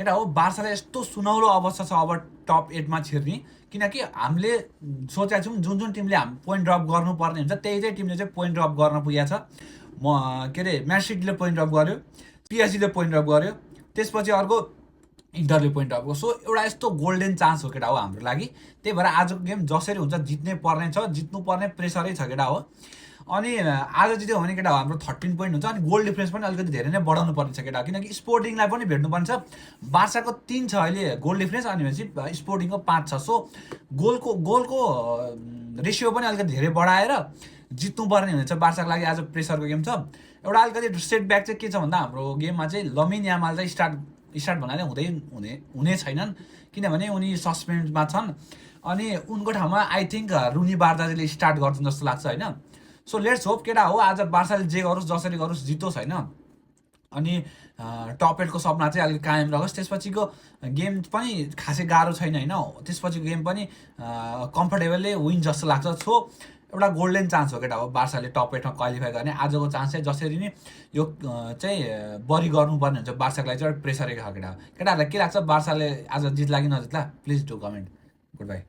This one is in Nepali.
केटा हो बार्सालाई यस्तो सुनौलो अवस्था छ अब टप 8मा छिर्ने, किनकि हामीले सोचेका छौँ जुन जुन टिमले हाम पोइन्ट ड्रप गर्नुपर्ने हुन्छ त्यही त्यही टिमले चाहिँ पोइन्ट ड्रप गर्न पुगेको छ। के अरे म्यानसिटीले पोइन्ट ड्रप गर्यो, पिएसजीले पोइन्ट ड्रप गर्यो, त्यसपछि अर्को इन्टरले पोइन्ट ड्रप गर्यो। सो एउटा यस्तो गोल्डन चान्स हो केटा हो हाम्रो लागि। त्यही भएर आजको गेम जसरी हुन्छ जित्नै पर्ने छ, जित्नुपर्ने प्रेसरै छ केटा हो। अनि आज जित्यो भने केटा हो हाम्रो 13 पोइन्ट हुन्छ, अनि गोल डिफ्रेन्स पनि अलिकति धेरै नै बढाउनु पर्ने छ केटा हो, किनकि स्पोर्टिङलाई पनि भेट्नुपर्ने छ। बार्साको 3 छ अहिले गोल डिफ्रेन्स, अनि भनेपछि स्पोर्टिङको 5 छ। सो गोलको रेसियो पनि अलिकति धेरै बढाएर जित्नुपर्ने हुनेछ बार्साको लागि। आज प्रेसरको गेम छ। एउटा अलिकति सेटब्याक चाहिँ के छ भन्दा हाम्रो गेममा चाहिँ लमिन यामाल चाहिँ स्टार्ट भन्नाले हुने छैनन्, किनभने उनी सस्पेन्डमा छन्। अनि उनको ठाउँमा आई थिङ्क रुनी बार्जाले स्टार्ट गर्छन् जस्तो लाग्छ होइन। सो लेट्स होप केटा हो आज बार्साले जे गरोस् जसरी गरोस् जितोस् होइन। अनि टप 8को सपना चाहिँ अलिक कायम रहोस्। त्यसपछिको गेम पनि खासै गाह्रो छैन होइन, त्यसपछिको गेम पनि कम्फर्टेबलले विन जस्तो लाग्छ। सो एउटा गोल्डन चान्स हो केटा हो बार्साले टप 8मा क्वालिफाई गर्ने। आजको चान्स चाहिँ जसरी नै यो चाहिँ बढी गर्नुपर्ने हुन्छ बार्साको लागि चाहिँ प्रेसरै छ केटा हो। केटाहरूलाई के लाग्छ बार्साले आज जित्ला कि नजित्ला? Please do comment. Good by.